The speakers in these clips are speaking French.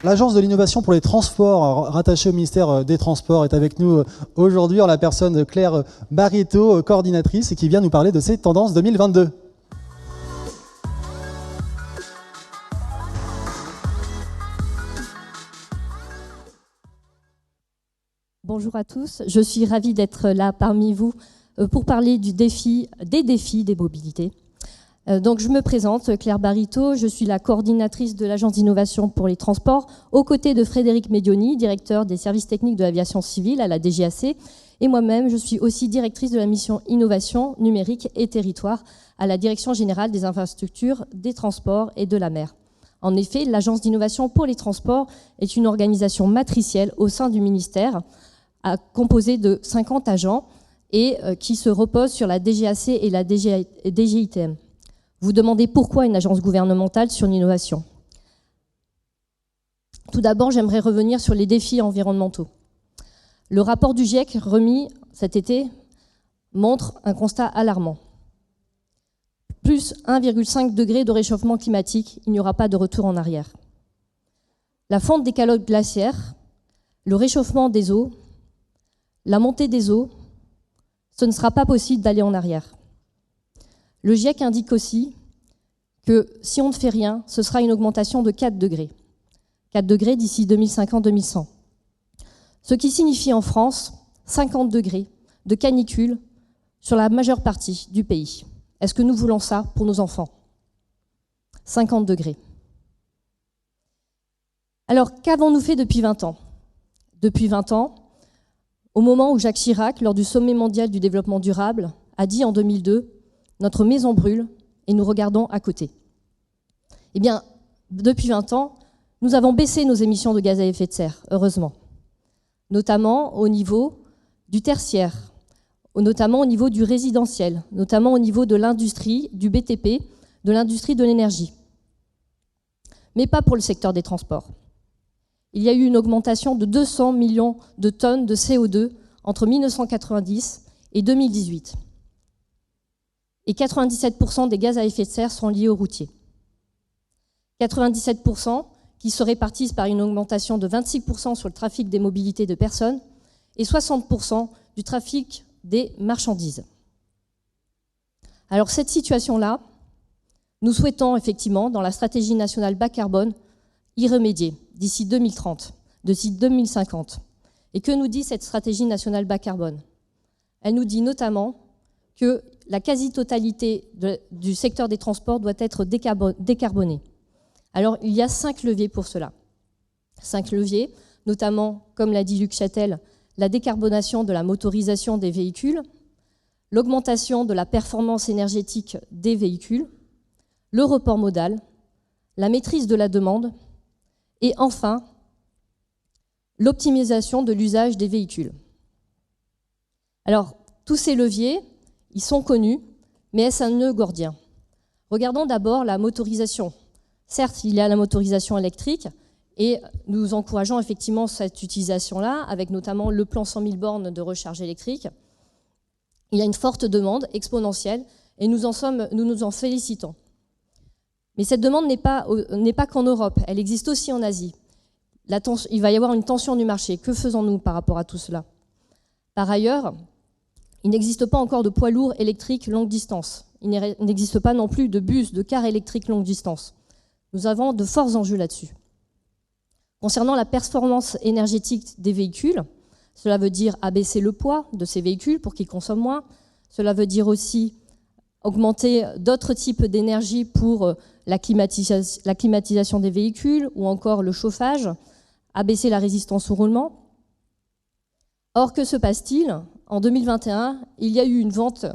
L'Agence de l'innovation pour les transports, rattachée au ministère des Transports, est avec nous aujourd'hui en la personne de Claire Barito, coordinatrice, et qui vient nous parler de ces tendances 2022. Bonjour à tous, je suis ravie d'être là parmi vous pour parler des défis des mobilités. Donc je me présente, Claire Barito, je suis la coordinatrice de l'Agence d'innovation pour les transports, aux côtés de Frédéric Medioni, directeur des services techniques de l'aviation civile à la DGAC, et moi-même je suis aussi directrice de la mission innovation numérique et territoire à la Direction générale des infrastructures, des transports et de la mer. En effet, l'Agence d'innovation pour les transports est une organisation matricielle au sein du ministère, composée de 50 agents et qui se repose sur la DGAC et la DGITM. Vous demandez pourquoi une agence gouvernementale sur l'innovation. Tout d'abord, j'aimerais revenir sur les défis environnementaux. Le rapport du GIEC remis cet été montre un constat alarmant. Plus 1,5 degré de réchauffement climatique, il n'y aura pas de retour en arrière. La fonte des calottes glaciaires, le réchauffement des eaux, la montée des eaux, ce ne sera pas possible d'aller en arrière. Le GIEC indique aussi que si on ne fait rien, ce sera une augmentation de 4 degrés. 4 degrés d'ici 2050-2100. Ce qui signifie en France 50 degrés de canicule sur la majeure partie du pays. Est-ce que nous voulons ça pour nos enfants? 50 degrés. Alors, qu'avons-nous fait depuis 20 ans? Depuis 20 ans, au moment où Jacques Chirac, lors du sommet mondial du développement durable, a dit en 2002 « Notre maison brûle et nous regardons à côté ». Eh bien, depuis 20 ans, nous avons baissé nos émissions de gaz à effet de serre, heureusement, notamment au niveau du tertiaire, notamment au niveau du résidentiel, notamment au niveau de l'industrie, du BTP, de l'industrie de l'énergie. Mais pas pour le secteur des transports. Il y a eu une augmentation de 200 millions de tonnes de CO2 entre 1990 et 2018. Et 97% des gaz à effet de serre sont liés aux routiers. 97% qui se répartissent par une augmentation de 26% sur le trafic des mobilités de personnes et 60% du trafic des marchandises. Alors cette situation-là, nous souhaitons effectivement, dans la stratégie nationale bas carbone, y remédier d'ici 2030, d'ici 2050. Et que nous dit cette stratégie nationale bas carbone? Elle nous dit notamment que la quasi-totalité du secteur des transports doit être décarbonée. Alors, il y a 5 leviers pour cela. 5 leviers, notamment, comme l'a dit Luc Châtel, la décarbonation de la motorisation des véhicules, l'augmentation de la performance énergétique des véhicules, le report modal, la maîtrise de la demande et enfin, l'optimisation de l'usage des véhicules. Alors, tous ces leviers, ils sont connus, mais est-ce un nœud gordien? Regardons d'abord la motorisation. Certes, il y a la motorisation électrique et nous encourageons effectivement cette utilisation-là, avec notamment le plan 100 000 bornes de recharge électrique. Il y a une forte demande exponentielle et nous nous en félicitons. Mais cette demande n'est pas qu'en Europe, elle existe aussi en Asie. Il va y avoir une tension du marché. Que faisons-nous par rapport à tout cela? Par ailleurs, il n'existe pas encore de poids lourds électriques longue distance. Il n'existe pas non plus de bus, de cars électriques longue distance. Nous avons de forts enjeux là-dessus. Concernant la performance énergétique des véhicules, cela veut dire abaisser le poids de ces véhicules pour qu'ils consomment moins. Cela veut dire aussi augmenter d'autres types d'énergie pour la climatisation des véhicules ou encore le chauffage, abaisser la résistance au roulement. Or, que se passe-t-il? En 2021, il y a eu une vente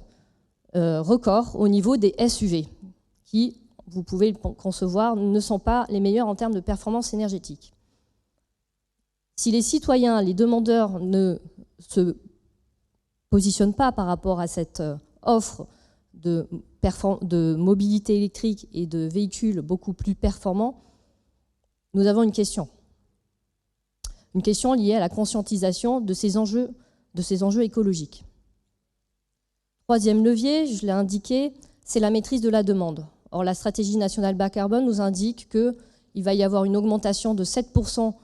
record au niveau des SUV, qui, vous pouvez le concevoir, ne sont pas les meilleurs en termes de performance énergétique. Si les citoyens, les demandeurs ne se positionnent pas par rapport à cette offre de mobilité électrique et de véhicules beaucoup plus performants, nous avons une question. Une question liée à la conscientisation de ces enjeux écologiques. Troisième levier, je l'ai indiqué, c'est la maîtrise de la demande. Or, la stratégie nationale bas carbone nous indique qu'il il va y avoir une augmentation de 7%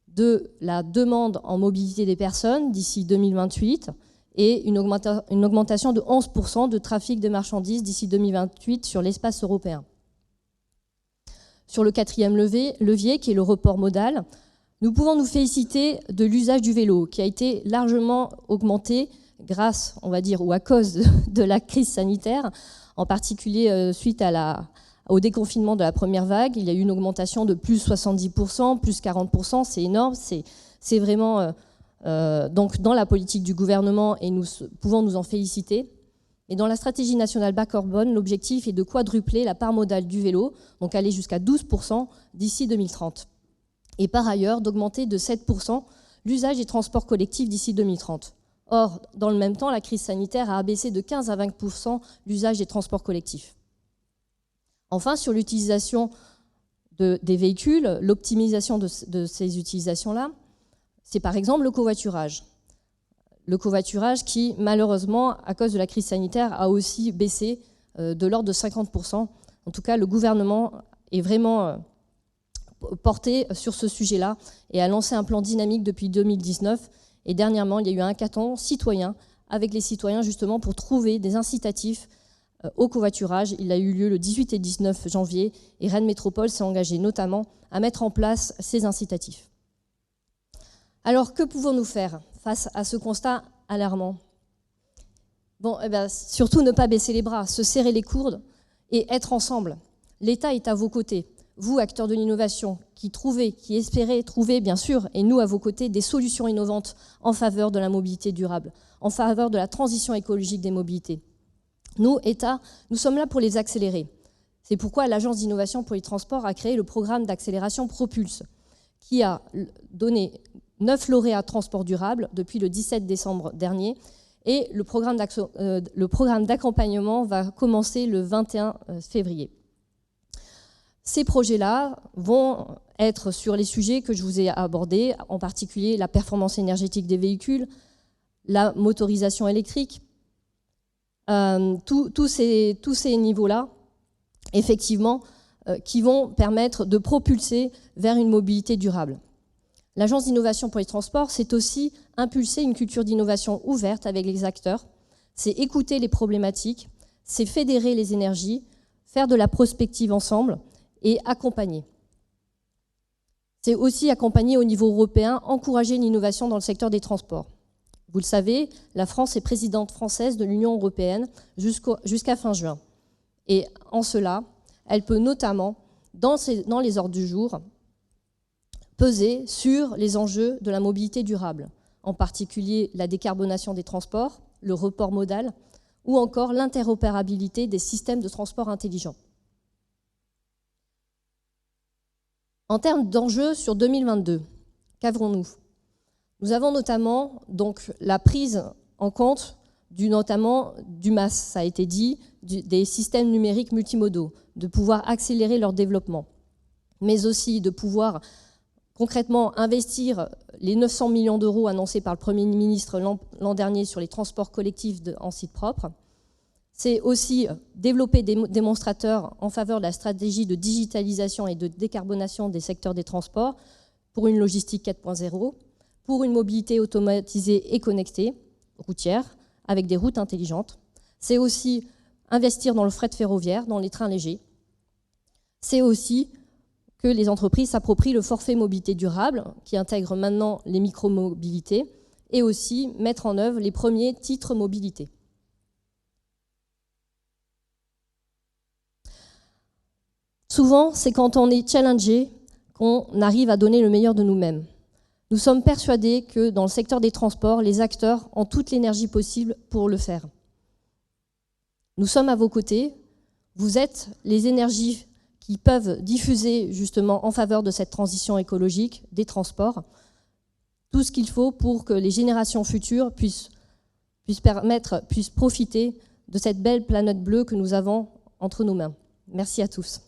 de la demande en mobilité des personnes d'ici 2028 et une augmentation de 11% de trafic de marchandises d'ici 2028 sur l'espace européen. Sur le quatrième levier, qui est le report modal, nous pouvons nous féliciter de l'usage du vélo, qui a été largement augmenté grâce, on va dire, ou à cause de la crise sanitaire, en particulier suite au déconfinement de la première vague. Il y a eu une augmentation de plus 70%, plus 40%, c'est énorme, c'est vraiment donc dans la politique du gouvernement et nous pouvons nous en féliciter. Et dans la stratégie nationale bas carbone, l'objectif est de quadrupler la part modale du vélo, donc aller jusqu'à 12% d'ici 2030. Et par ailleurs, d'augmenter de 7% l'usage des transports collectifs d'ici 2030. Or, dans le même temps, la crise sanitaire a abaissé de 15 à 20% l'usage des transports collectifs. Enfin, sur l'utilisation des véhicules, l'optimisation de ces utilisations-là, c'est par exemple le covoiturage. Le covoiturage qui, malheureusement, à cause de la crise sanitaire, a aussi baissé de l'ordre de 50%. En tout cas, le gouvernement est vraiment porté sur ce sujet-là et a lancé un plan dynamique depuis 2019. Et dernièrement, il y a eu un hackathon citoyen avec les citoyens justement pour trouver des incitatifs au covoiturage. Il a eu lieu le 18 et 19 janvier et Rennes Métropole s'est engagée notamment à mettre en place ces incitatifs. Alors, que pouvons-nous faire face à ce constat alarmant? Bon, surtout ne pas baisser les bras, se serrer les coudes et être ensemble. L'État est à vos côtés. Vous, acteurs de l'innovation, qui espérez trouver, bien sûr, et nous à vos côtés, des solutions innovantes en faveur de la mobilité durable, en faveur de la transition écologique des mobilités. Nous, État, nous sommes là pour les accélérer. C'est pourquoi l'Agence d'innovation pour les transports a créé le programme d'accélération Propulse, qui a donné 9 lauréats transport durable depuis le 17 décembre dernier, et le programme d'accompagnement va commencer le 21 février. Ces projets-là vont être sur les sujets que je vous ai abordés, en particulier la performance énergétique des véhicules, la motorisation électrique, tous ces niveaux-là, effectivement, qui vont permettre de propulser vers une mobilité durable. L'Agence d'innovation pour les transports, c'est aussi impulser une culture d'innovation ouverte avec les acteurs, c'est écouter les problématiques, c'est fédérer les énergies, faire de la prospective ensemble et accompagner. C'est aussi accompagner au niveau européen, encourager l'innovation dans le secteur des transports. Vous le savez, la France est présidente française de l'Union européenne jusqu'à fin juin. Et en cela, elle peut notamment, dans les ordres du jour, peser sur les enjeux de la mobilité durable, en particulier la décarbonation des transports, le report modal ou encore l'interopérabilité des systèmes de transport intelligents. En termes d'enjeux sur 2022, qu'avons-nous? Nous avons notamment donc la prise en compte notamment du MAS, ça a été dit, des systèmes numériques multimodaux, de pouvoir accélérer leur développement, mais aussi de pouvoir concrètement investir les 900 millions d'euros annoncés par le Premier ministre l'an dernier sur les transports collectifs en site propre. C'est aussi développer des démonstrateurs en faveur de la stratégie de digitalisation et de décarbonation des secteurs des transports pour une logistique 4.0, pour une mobilité automatisée et connectée, routière, avec des routes intelligentes. C'est aussi investir dans le fret ferroviaire, dans les trains légers. C'est aussi que les entreprises s'approprient le forfait mobilité durable, qui intègre maintenant les micro-mobilités, et aussi mettre en œuvre les premiers titres mobilité. Souvent, c'est quand on est challengé qu'on arrive à donner le meilleur de nous-mêmes. Nous sommes persuadés que dans le secteur des transports, les acteurs ont toute l'énergie possible pour le faire. Nous sommes à vos côtés, vous êtes les énergies qui peuvent diffuser justement en faveur de cette transition écologique des transports, tout ce qu'il faut pour que les générations futures puissent profiter de cette belle planète bleue que nous avons entre nos mains. Merci à tous.